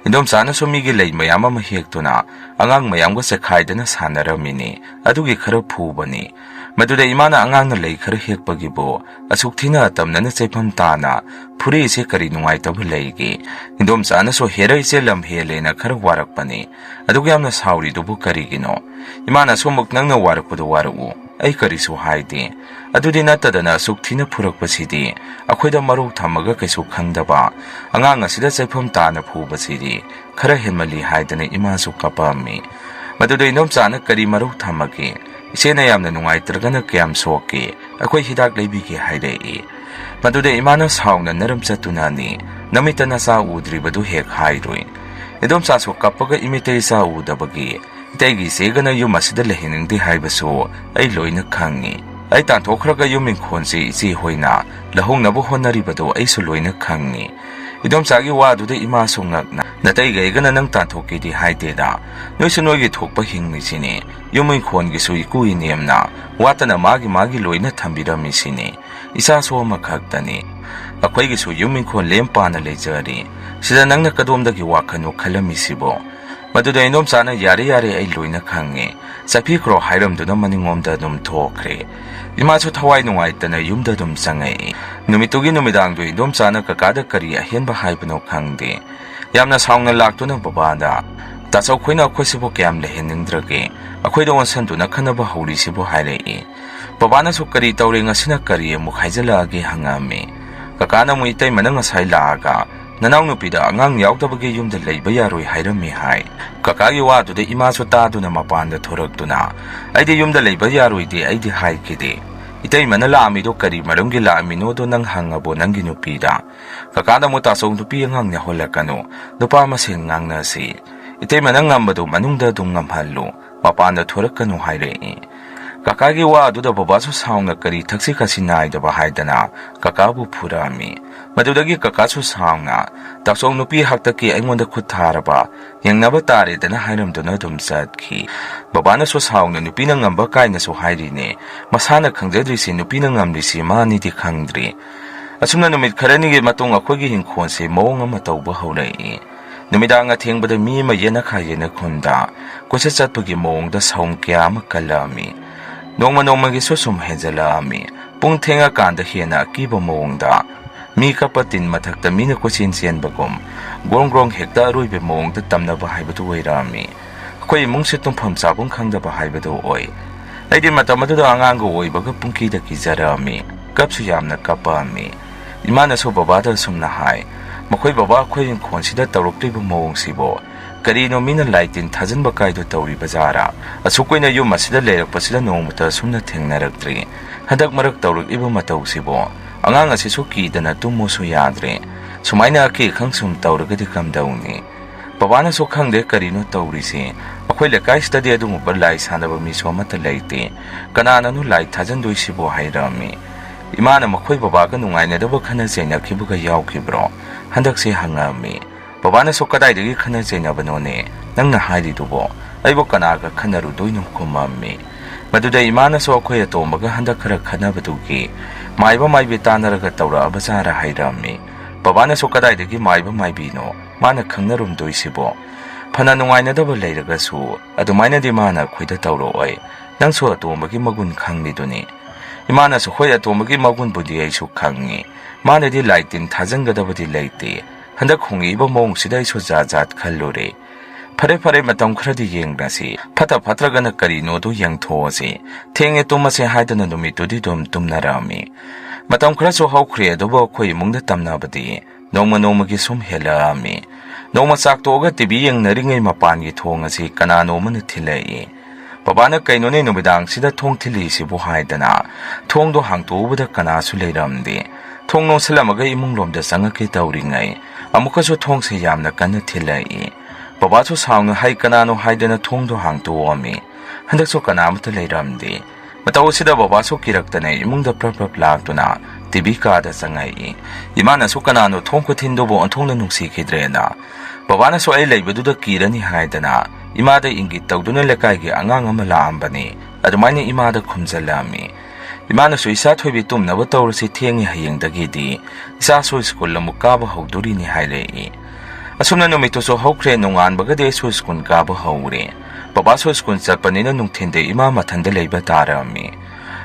Indom sana so migi lei mayama mahektuna angang mayamga sekhaidana sanaramini adugi khara phubani maduda imana angang na lei khara hekpagibo asuk thina tamnana chepham tana phuri se kari nungai tabu leigi indom sana so hera ise lam helena khara warakpani adugi amna sauri dubu karigino imana so muk nangna warakpudu waru ai kari so haide adudi natadana asuk thina phurakpasidi akhoida maruk thamaga kaisu khangdaba angang asida chepham tana phubasidi khara henmali haidana ima su kapami maduda inom chana kari maruk thamagi isena yamna nungai tragana kyam soke akhoi hidak leibigi haidei maduda imana saungna naram chatunani namitana sa udribadu hek hairoi idom sa so kapaga imitei sa udabagi Tegi segana yum asida lehiningdi haibasu ai loina khangi ai tan thokraga yumin khonsi isi hoina lahong nabu honaribadu ai su loina khangi idom sagi wa du de ima sungakna natai gai gana nang tan thoki di haite da noi su noi gi thokpa hingni sini yumin khon gi su ikui niamna watana magi loina thambirami sini isa so makhaktani akhoi gi su yumin khon lempa na lejari sida nangna kadomda gi wakhanu khalami sibo Maduda inom sana yari ai loina khange sapi kro hairam duna maningomda dum thokre ima chu thawai nungai tana yumda dum sangai numitugi numidang du inom sana kakada kari ahenba haibno khangde yamna saungna laktuna babada tasau khoina khosibo kyam leheningdrage akhoi dong sanduna khanaba hauri sibo hairei babana su kari tawrenga sina kari mu khaijala age hangame kakana mu itai mananga sai laaga Nanau nupida angang yaudabagi yumda leiba yaroi hairami hai kakagi wa du de ima su ta du na mapanda thoraktuna aidi yumda leiba yaroi de aidi hai kide itai manala ami do kari marumgi la ami no do nang hangabo nangi nupida kakada mo ta song nupi angang nya holakano nupa maseng ngang na si itai manang ngambado manungda dung ngamhallo mapanda thorakano hairei kakagi wa du da baba su saungna kari thaksi kasinai da bahaidana kakabu phurami madudagi kakasu saungna taksong nupi haktaki aingonda khutharaba yengnaba tare dana hairamduna dum satki babana so saungna nupi na ngamba kaina so hairine masana khangjadri si nupi na ngamri si mani di khangdri asumna numit kharani ge matung akhogi hingkhon se mawng ama tawba haurai numidanga thengbada mi ma yena khayena khunda kosa chatpagi mawngda saung kya ma kalami nongma gi so sum hejala ami pung thenga kanda hena kiba mawngda mi kapatin mathakta mina kosin sian bagom grong hekta ruibe mawngda tamna ba haibatu wairami khoi mungse tumpham sabung khangda ba haibatu oi aidi matamadu da angang go oi baga pungki da kijarami kapsu yamna kapami imana so baba da sumna hai makhoi baba khoi khonsida tawroklibu mawng sibo Karino mina laitin thajin ba kaido tawri bazara asukoina yum asida lerakpasida nongmata sumna thengnarakdri hadak marak tawrak iba matau sibo angang asi su ki dana tumo su yadre sumaina ki khangsum tawragadi kamdauni ꯕꯕꯥꯅꯁꯨ ꯈꯪꯗꯦ ꯀꯔꯤꯅꯣ ꯇꯧꯔꯤꯁꯦ ꯑꯩꯈꯣꯏ ꯂꯩꯀꯥꯏꯁꯤꯗꯗꯤ ꯑꯗꯨꯒꯨꯝꯕ ꯂꯥꯏ ꯁꯥꯟꯅꯕ ꯃꯤꯁꯨ ꯑꯃꯠꯇ ꯂꯩꯇꯦ ꯀꯅꯥꯅꯅꯣ ꯂꯥꯏ ꯊꯥꯖꯟꯗꯣꯏꯁꯤꯕꯨ ꯍꯥꯏꯔꯝꯃꯤ ꯏꯃꯥꯅ ꯃꯈꯣꯏ ꯕꯕꯥꯒ ꯅꯨꯡꯉꯥꯏꯅꯗꯕ ꯈꯟꯅ ꯆꯩꯅꯈꯤꯕꯒ ꯌꯥꯎꯈꯤꯕ꯭ꯔꯣ ꯍꯟꯗꯛꯁꯦ ꯍꯪꯉꯝꯃꯤ ꯕꯕꯥꯅꯁꯨ ꯀꯗꯥꯏꯗꯒꯤ ꯈꯟꯅ ꯆꯩꯅꯕꯅꯣꯅꯦ ꯅꯪꯅ ꯍꯥꯏꯔꯤꯗꯨꯕꯣ ꯑꯩꯕꯨ ꯀꯅꯥꯒ ꯈꯟꯅꯔꯨꯗꯣꯏꯅꯣ ꯈꯨꯝꯃꯝꯃꯤ ꯃꯗꯨꯗ ꯏꯃꯥꯅꯁꯨ ꯑꯩꯈꯣꯏ ꯑꯇꯣꯝꯕꯒ ꯍꯟꯗꯛ ꯈꯔ ꯈꯟꯅꯕꯗꯨꯒꯤ ꯃꯥꯏꯕ ꯃꯥꯏꯕꯤ ꯇꯥꯟꯅꯔꯒ ꯇꯧꯔꯛꯑꯕꯖꯥꯔ ꯍꯥꯏꯔꯝꯃꯤ ꯕꯕꯥꯅꯁꯨ ꯀꯗꯥꯏꯗꯒꯤ ꯃꯥꯏꯕ ꯃꯥꯏꯕꯤꯅꯣ ꯃꯥꯅ ꯈꯪꯅꯔꯨꯝꯗꯣꯏꯁꯤꯕꯣ ꯐꯅ ꯅꯨꯡꯉꯥꯏꯅꯗꯕ ꯂꯩꯔꯒꯁꯨ ꯑꯗꯨꯃꯥꯏꯅꯗꯤ ꯃꯥꯅ ꯑꯩꯈꯣꯏꯗ ꯇꯧꯔꯛꯑꯣꯏ ꯅꯪꯁꯨ ꯑꯇꯣꯝꯕꯒꯤ ꯃꯒꯨꯟ ꯈꯪꯂꯤꯗꯨꯅꯤ ꯏꯃꯥꯅꯁꯨ ꯍꯣꯏ ꯑꯇꯣꯝꯕꯒꯤ ꯃꯒꯨꯟꯕꯨꯗꯤ ꯑꯩꯁꯨ ꯈꯪꯉꯤ ꯃꯥꯅꯗꯤ ꯂꯥꯏ ꯇꯤꯟ ꯊꯥꯖꯟꯒꯗꯕꯗꯤ ꯂꯩꯇꯦ ꯍꯟꯗꯛ ꯍꯣꯡꯉꯛꯏꯕ ꯃꯑꯣꯡꯁꯤꯗ ꯑꯩꯁꯨ ꯖꯥꯠ ꯖꯥꯠ ꯈꯜꯂꯨꯔꯦ ꯐꯔꯦ ꯐꯔꯦ ꯃꯇꯝ ꯈꯔꯗꯤ ꯌꯦꯡꯂꯁꯤ ꯐꯠꯇ ꯐꯠꯇ꯭ꯔꯒꯅ ꯀꯔꯤꯅꯣꯗꯨ ꯌꯦꯡꯊꯣꯛꯑꯁꯤ ꯊꯦꯡꯉꯦ ꯇꯨꯝꯃꯁꯦ ꯍꯥꯏꯗꯅ ꯅꯨꯃꯤꯠꯇꯨꯗꯤ ꯑꯗꯨꯝ ꯇꯨꯝꯅꯔꯝꯃꯤ ꯃꯇꯝ ꯈꯔꯁꯨ ꯍꯧꯈ꯭ꯔꯦ ꯑꯗꯨꯕꯨ ꯑꯩꯈꯣꯏ ꯏꯃꯨꯡꯗ ꯇꯝꯅꯕꯗꯤ ꯅꯣꯡꯃ ꯅꯣꯡꯃꯒꯤ ꯁꯨꯝ ꯍꯦꯜꯂꯛꯑꯝꯃꯤ ꯅꯣꯡꯃ ꯆꯥꯛꯇꯣꯛꯑꯒ ꯇꯤꯚꯤ ꯌꯦꯡꯅꯔꯤꯉꯩ ꯃꯄꯥꯟꯒꯤ ꯊꯣꯡ ꯑꯁꯤ ꯀꯅꯥꯅꯣ ꯑꯃꯅ ꯊꯤꯜꯂꯛꯏ ꯕꯕꯥꯅ ꯀꯩꯅꯣꯅꯦ ꯅꯨꯃꯤꯗꯥꯡꯁꯤꯗ ꯊꯣꯡ ꯊꯤꯜꯂꯤꯁꯤꯕꯨ ꯍꯥꯏꯗꯅ ꯊꯣꯡꯗꯣ ꯍꯥꯡꯇꯣꯛꯎꯕꯗ ꯀꯅꯥꯁꯨ ꯂꯩꯔꯝꯗꯦ ꯊꯣꯡ ꯂꯣꯟꯁꯤꯜꯂꯝꯃꯒ ꯏꯃꯨꯡꯂꯣꯝꯗ ꯆꯪꯉꯛꯀꯦ ꯇꯧꯔꯤꯉꯩ ꯑꯃꯨꯛꯀꯁꯨ ꯊꯣꯡꯁꯦ ꯌꯥꯝꯅ ꯀꯟꯅ ꯊꯤꯜꯂꯛꯏ ꯕꯕꯥꯁꯨ ꯁꯥꯎꯅ ꯍꯩ ꯀꯅꯥꯅꯣ ꯍꯥꯏꯗꯅ ꯊꯣꯡꯗꯣ ꯍꯥꯡꯇꯣꯛꯑꯝꯃꯤ ꯍꯟꯗꯛꯁꯨ ꯀꯅꯥꯃꯠꯇ ꯂꯩꯔꯝꯗꯦ ꯃꯇꯧ ꯑꯁꯤꯗ ꯕꯕꯥꯁꯨ ꯀꯤꯔꯛꯇꯅ ꯏꯃꯨꯡꯗ ꯄ꯭ꯔꯞ ꯄ꯭ꯔꯞ ꯂꯥꯛꯇꯨꯅ ꯇꯤꯚꯤ ꯀꯥꯗ ꯆꯪꯉꯛꯏ ꯏꯃꯥꯅꯁꯨ ꯀꯅꯥꯅꯣ ꯊꯣꯡ ꯈꯨꯊꯤꯟꯗꯨꯕꯨ ꯑꯣꯟꯊꯣꯛꯅ ꯅꯨꯡꯁꯤꯈꯤꯗ꯭ꯔꯦꯅ ꯕꯕꯥꯅꯁꯨ ꯑꯩ ꯂꯩꯕꯗꯨꯗ ꯀꯤꯔꯅꯤ ꯍꯥꯏꯗꯅ ꯏꯃꯥꯗ ꯏꯪꯒꯤꯠ ꯇꯧꯗꯨꯅ ꯂꯩꯀꯥꯏꯒꯤ ꯑꯉꯥꯡ ꯑꯃ ꯂꯥꯛꯑꯝꯕꯅꯤ ꯑꯗꯨꯃꯥꯏꯅ ꯏꯃꯥꯗ ꯈꯨꯝꯖꯤꯜꯂꯝꯃꯤ ꯏꯃꯥꯅꯁꯨ ꯏꯆꯥ ꯊꯣꯏꯕꯤ ꯇꯨꯝꯅꯕ ꯇꯧꯔꯁꯤ ꯊꯦꯡꯉꯤ ꯍꯌꯦꯡꯗꯒꯤꯗꯤ ꯏꯆꯥꯁꯨ ꯁ꯭ꯀꯨꯜ ꯑꯃꯨꯛ ꯀꯥꯕ ꯍꯧꯗꯣꯔꯤꯅꯤ ꯍꯥꯏꯔꯛꯏ ꯑꯁꯨꯝꯅ ꯅꯨꯃꯤꯠꯇꯨꯁꯨ ꯍꯧꯈ꯭ꯔꯦ ꯅꯣꯡꯉꯥꯟꯕꯒꯗꯤ ꯑꯩꯁꯨ ꯁ꯭ꯀꯨꯜ ꯀꯥꯕ ꯍꯧꯔꯦ ꯕꯕꯥꯁꯨ ꯁ꯭ꯀꯨꯜ ꯆꯠꯄꯅꯤꯅ ꯅꯨꯡꯊꯤꯟꯗ ꯏꯃꯥ ꯃꯊꯟꯗ ꯂꯩꯕ ꯇꯥꯔꯝꯃꯤ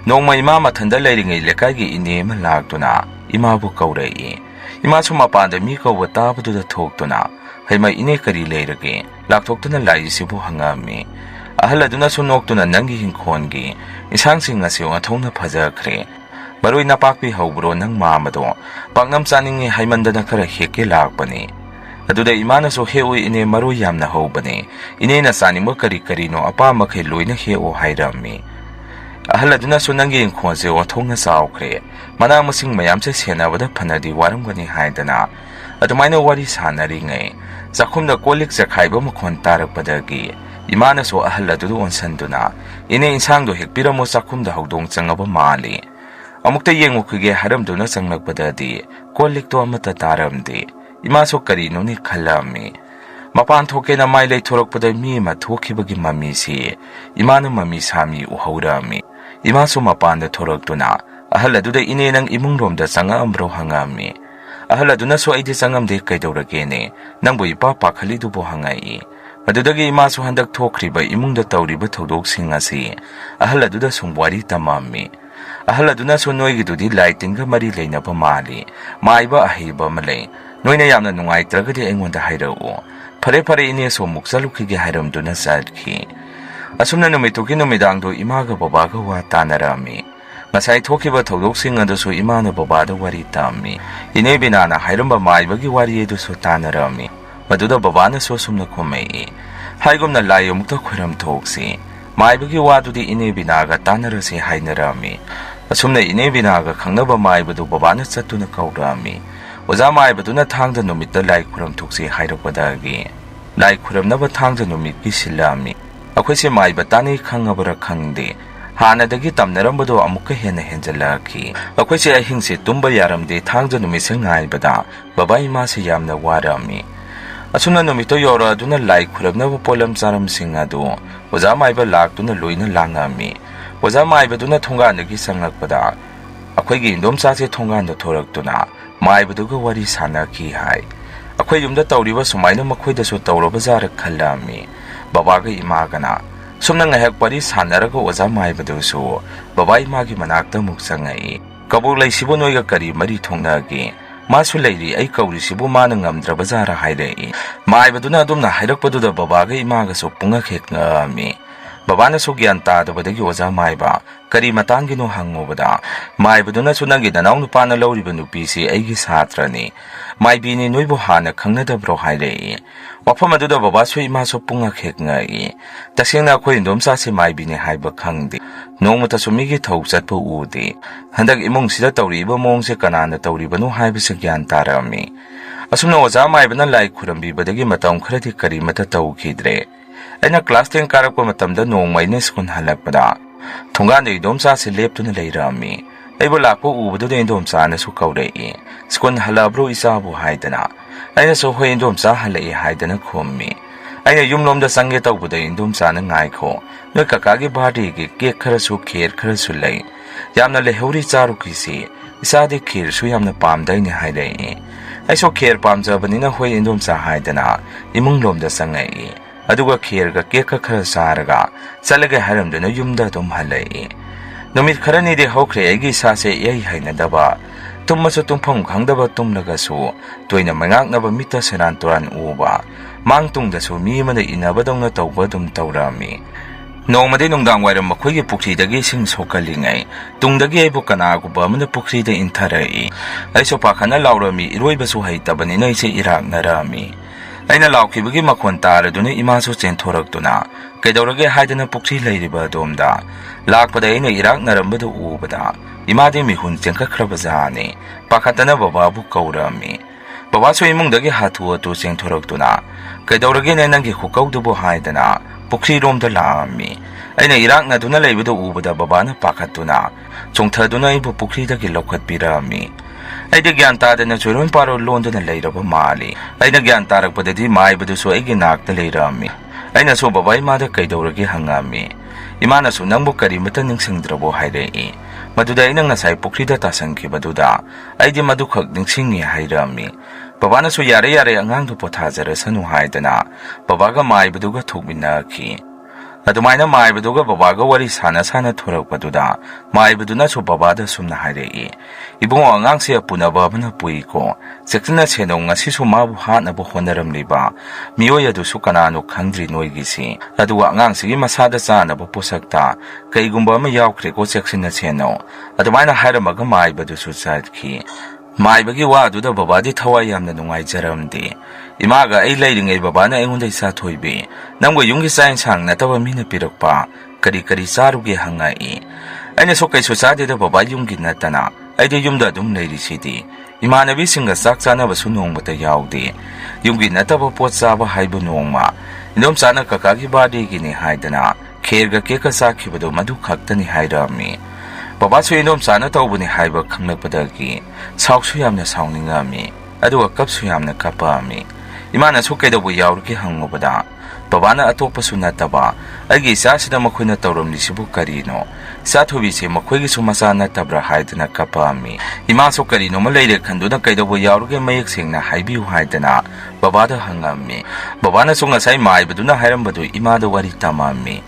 ꯅꯣꯡꯃ ꯏꯃꯥ ꯃꯊꯟꯗ ꯂꯩꯔꯤꯉꯩ ꯂꯩꯀꯥꯏꯒꯤ ꯏꯅꯦ ꯑꯃ ꯂꯥꯛꯇꯨꯅ ꯏꯃꯥꯕꯨ ꯀꯧꯔꯛꯏ ꯏꯃꯥꯁꯨ ꯃꯄꯥꯟꯗ ꯃꯤ ꯀꯧꯕ ꯇꯥꯕꯗꯨꯗ ꯊꯣꯛꯇꯨꯅ ꯍꯩꯃ ꯏꯅꯦ ꯀꯔꯤ ꯂꯩꯔꯒꯦ ꯂꯥꯛꯊꯣꯛꯇꯨꯅ ꯂꯥꯛꯏꯁꯤꯕꯨ ꯍꯪꯉꯝꯃꯤ ꯑꯍꯜ ꯑꯗꯨꯅꯁꯨ ꯅꯣꯛꯇꯨꯅ ꯅꯪꯒꯤ ꯍꯤꯡꯈꯣꯜꯒꯤ ꯏꯟꯁꯥꯡꯁꯤꯡ ꯑꯁꯤ ꯑꯣꯟꯊꯣꯛꯅ ꯐꯖꯈ꯭ꯔꯦ ꯃꯔꯣꯏ ꯅꯄꯥꯛꯄꯤ ꯍꯧꯕ꯭ꯔꯣ ꯅꯪ ꯃꯥꯃꯗꯣ ꯄꯥꯛꯅꯝ ꯆꯥꯅꯤꯡꯉꯦ ꯍꯥꯏꯃꯟꯗꯅ ꯈꯔ ꯍꯦꯛꯀꯦ ꯂꯥꯛꯄꯅꯤ ꯑꯗꯨꯗ ꯏꯃꯥꯅꯁꯨ ꯍꯦꯛꯎ ꯏꯅꯦ ꯃꯔꯣꯏ ꯌꯥꯝꯅ ꯍꯧꯕꯅꯦ ꯏꯅꯦꯅ ꯆꯥꯅꯤꯡꯕ ꯀꯔꯤ ꯀꯔꯤꯅꯣ ꯑꯄꯥꯝꯕꯈꯩ ꯂꯣꯏꯅ ꯍꯦꯛꯑꯣ ꯍꯥꯏꯔꯝꯃꯤ ꯑꯍꯜ ꯑꯗꯨꯅꯁꯨ ꯅꯪꯒꯤ ꯏꯪꯈꯣꯜꯁꯦ ꯑꯣꯟꯊꯣꯛꯅ ꯆꯥꯎꯈ꯭ꯔꯦ ꯃꯅꯥ ꯃꯁꯤꯡ ꯃꯌꯥꯝꯁꯦ ꯁꯦꯟꯅꯕꯗ ꯐꯅꯗꯤ ꯋꯥꯔꯝꯒꯅꯤ ꯍꯥꯏꯗꯅ ꯑꯗꯨꯃꯥꯏꯅ ꯋꯥꯔꯤ ꯁꯥꯟꯅꯔꯤꯉꯩ ꯆꯥꯛꯈꯨꯝꯗ ꯀꯣꯜꯂꯤꯛ ꯆꯈꯥꯏꯕ ꯃꯈꯣꯟ ꯇꯥꯔꯛꯄꯗꯒꯤ ꯏꯃꯥꯅꯁꯨ ꯑꯍꯜ ꯑꯗꯨꯗ ꯑꯣꯟꯁꯟꯗꯨꯅ ꯏꯅꯦ ꯏꯟꯁꯥꯡꯗꯣ ꯍꯦꯛꯄꯤꯔꯝꯃꯣ ꯆꯥꯛꯈꯨꯝꯗ ꯍꯧꯗꯣꯡ ꯆꯪꯉꯕ ꯃꯥꯜꯂꯤ ꯑꯃꯨꯛꯇ ꯌꯦꯡꯉꯨꯈꯤꯒꯦ ꯍꯥꯏꯔꯝꯗꯨꯅ ꯆꯪꯂꯛꯄꯗꯗꯤ ꯀꯣꯜꯂꯤꯛꯇꯣ ꯑꯃꯠꯇ ꯇꯥꯔꯝꯗꯦ ꯏꯃꯥꯁꯨ ꯀꯔꯤꯅꯣꯅꯤ ꯈꯜꯂꯝꯃꯤ ꯃꯄꯥꯟ ꯊꯣꯛꯀꯦꯅ ꯃꯥꯏ ꯂꯩꯊꯣꯔꯛꯄꯗ ꯃꯤ ꯑꯃ ꯊꯣꯛꯈꯤꯕꯒꯤ ꯃꯃꯤꯁꯤ ꯏꯃꯥꯅ ꯃꯃꯤ ꯁꯥꯃꯤ ꯎꯍꯧꯔꯝꯃꯤ 이마수 마빠한테 토럭두나 아할라두다 이내 낭 이뭉롬다 쌍아 암브로 항아미 아할라두나 소아이디 쌍암데 까이도라게네 낭부 이빠 파칼리두보 항아이 마두다기 이마수 한닥 토크리바 이뭉다 따우리바 토독싱 아시 아할라두다 송부아리 따마미 아할라두나 소노이기두디 라이팅가 마리 레이나바 마리 마이바 아히바 말레 노이나 얌나 누아이트라가디 앵원다 하이라오 파레파레 이네 소 묵살루키게 하이람두나 쌀키 asumna numituki numidangdo imaga babaga wa tanarami ngasai thokiba thodoksin adusu imana babada wari tammi ine binana hairamba maibagi wari edusu tanarami maduda babana so sumna khomei haigumna layomukta khoram thoksi maibagi wadudi ine binaga tanarasi hainarami asumna ine binaga khangnaba maibadu babana chattuna kaurami oza maibaduna thangda numitta lai khoram thoksi hairakpadagi lai khoramnaba thangda numit ki silami अखोइसे माइबा ताने खंगबरा खंगदे हानादगी तमनरंबदो अमुक हेन हेंजलाखी अखोइसे अहिंसे तुम्बा यारमदे थांगज नुमिसे ngaibada baba ima se yamna warami asuna numito yora aduna lai khurabna polam charam singa do oza maiba laktuna loina langami oza maiba duna thonga nagi sangakpada akhoi indom sa se thonga da thoraktuna maiba duga wari sanaki hai akhoi yumda tawriba sumaina makhoi da so tawroba jar khallami babaga imagana sumna ngahak pari sanaraga oza maibadusu baba imagi manakta muksangai kabuk laisibu noiga kari mari thongnagi masu leiri ai kauri sibu mana ngamdra bazara hairei maibaduna adumna hairakpaduda babaga imaga so punga khekngami babana so gyan tadabadagi oza maiba kari matangino hangobada maibaduna sunangi danaw nupana lawriba nupisi aigi satrani maibini noibu hana khangnadabro hairei wafam aduda baba so ima so punga khekngai tasengna khoi ndomsa se maibini haiba khangdi nongmata sumigi thau chatpu ude handak imung sida tawriba mongse kanana tawribanu haiba se gyan tarami Asumna oja maibana lai khurambi matam kharadi karimata tawkhidre. Aina class 10 karappa matamda nongmaina skun halakpada. Thongana idomcha se leptuna leirami. Aibu lakpo ubadu indomcha na su kaurei. Skun halabro isabu haidana. Aina so hoi indomcha halai haidana khommi. Aina yumlomda sange tawbuda indomcha na ngaikho. Noi kakagi body gi cake kharasu kher kharasu lai. Yamna lehori charu kisi. Isadi kher su yamna pamdai ni haidai. Aiso kher pamjabanina hoi indomcha haidana. Imung lomda sangai. Aduga kher ga cake khara saraga. Chalaga haramdana yumda dum halai. Numit kharani de hokre agi sa se yai haina daba. Tummasu tumpham khangdaba tumlagasu. Toina mangaknaba mita seran turan uba. Mang tungdasu mi mana inabadongna tawba dum tawrami. Nongmade nongdang wairam makhoi gi pukhridagi sing sokalingai. Tungdagi aibu kanaguba mana pukhrida intharai. Aiso pakhana laurami iroibasu haitabanina ise iraknarami. Aina laukibagi makhon taraduna imasu chenthoragtuna. Kaidorage haidana pukhri leiriba domda. Lakpada aina iraknarambadu ubada. Imade mihun chengkakhrabazani. Pakhatana bababu kaurami. Babasu imungdagi hatu atu chengthoragtuna. Kaidorage nanangi khukaudubu haidana. Pukhri romda laami. Aina iraknaduna leibadu ubada babana pakhatuna. Chongthaduna ibu pukhri dagi lokhatpirami. Aida gyan tadana choron paro londana leiraba mali. Aina gyan tarakpadadi maibadu so egi nakta leirami. Aina so babai mada kaidorage hangami. Imana so nangbu karimata ningsingdrabo hairei. Maduda aina ngasai pukrida tasangkibaduda. Aidi madukhak ningsingi hairami. Babana so yare angangdu pothajara sanu haidana. Babaga maibaduga thukminaki. Adumaina maibaduga babaga wari sana thorakpaduda. Maibaduna so babada sumna hairei. Ibungo angangse punaba bana puiko. Seksina senong ngasi so mabu hanabu honaramliba. Miyoya du so kanano khangdri noigisi. Aduwa angangse masada chanabu posakta. Kaigumba ma yaukre ko seksina seno. Adumaina hairamaga maibadu so chaidki. Maibagi wa aduda babadi thawai yamna nungaijaramdi. Imaga ai leiringai babana aingonda isa thoibi. Nanggo yunggi sain sang nataba mina pirakpa. Kari sarugi hangai. Aina so kai so chadeda baba yunggi natana. Aide yumda dum leirisidi. Imanabi singa sak chanaba su nongbata yaudi. Yunggi nataba pot chaba haibu nongma. Indom chana kakagi badi gini haidana. Kherga keka sakhibado madu khaktani hairami. Baba su indom chana tawbuni haiba khanglakpadagi. Sauksu yamna sauningami. Aduga kapsu yamna kapami. Imana su kaidabu yaurki hangubada. Babana atokpa su nataba. Agi isa sida makhuna tawramni sibu karino. Isa thubisi makhoi su masa natabra haidana kapami. Ima su karino malaire khanduna kaidabu yaurki mayak singna haibiu haidana. Babada hangami. Babana su ngasai maibaduna hairambadu imada wari tamami.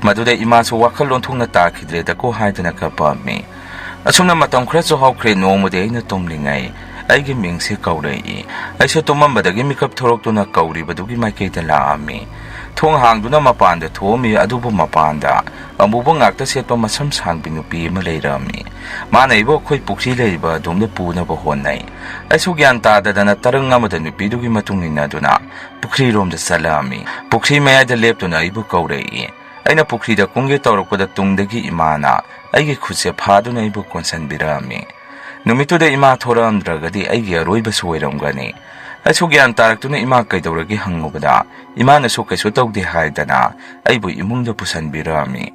Maduda ima su wakalon thungna takhidre dako haidana kapami. Asumna matam khraso hawkre nongmade aina tomlingai. Aigi mingse kaurei. Aisa tomambadagi mikap thoroktuna kauribadugi maikeita laami. Thong hangduna mapanda thomi adubu mapanda. Amubu ngakta setpa masam sangbi nupi ama leirami. Mana ibo khoi pukhri leiba domda punaba honai. Aisu gyan tadadana tarang amada nupidugi matungina duna. Pukhri romda salami. Pukhri mayada leptuna ibo kaurei. Aina pukhri da kunge tawrakpada tungdagi imana. Aigi khutse phaduna ibo konsanbirami. Numituda ima thoramdragadi aigi aroiba soiramgani. Aisu gyan taraktuna ima kaidoragi hangubada. Imana so kaisu tawde haidana. Aibu imungda pusanbirami.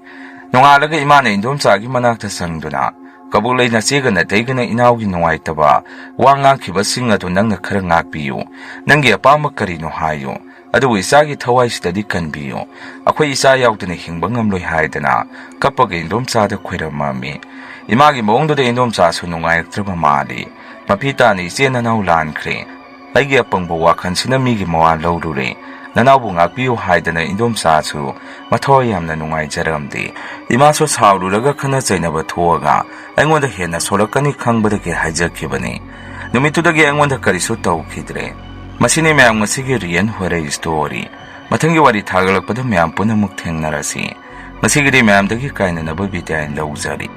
Nongalaga imana indomchagi manakta sangduna. Kabulay na siga na taigana inawgi nungaitaba. Wangangkiba singado nangna khara ngakpiyo. Nangi apama karino hayo. Adu isagi thawai sidadi kanbiyo. Akhoi isa yaudana hingba ngamloi haidana. Kapaga indomchada khwiramami. Imagi maungduda indomcha su nungayaktraba mali. Mapita ni ise nanaw lankre. Aigi apangba wakhan sinamigi mawa laurure. Nanawbu ngakpiyo haidana indomcha su mathoy yamna nungayjaramdi. Ima su saururaga khana chainaba thoaga. Aingonda hena solakani khangbadagi haijakibani. Numitudagi aingonda karisu tawkhidre. Masini mayam ngasigi riyan horay story. Mathangi wari thagalakpada mayam punamuk thengnarasi. Masigiri mayam dagi kainanaba bidayan lawjari.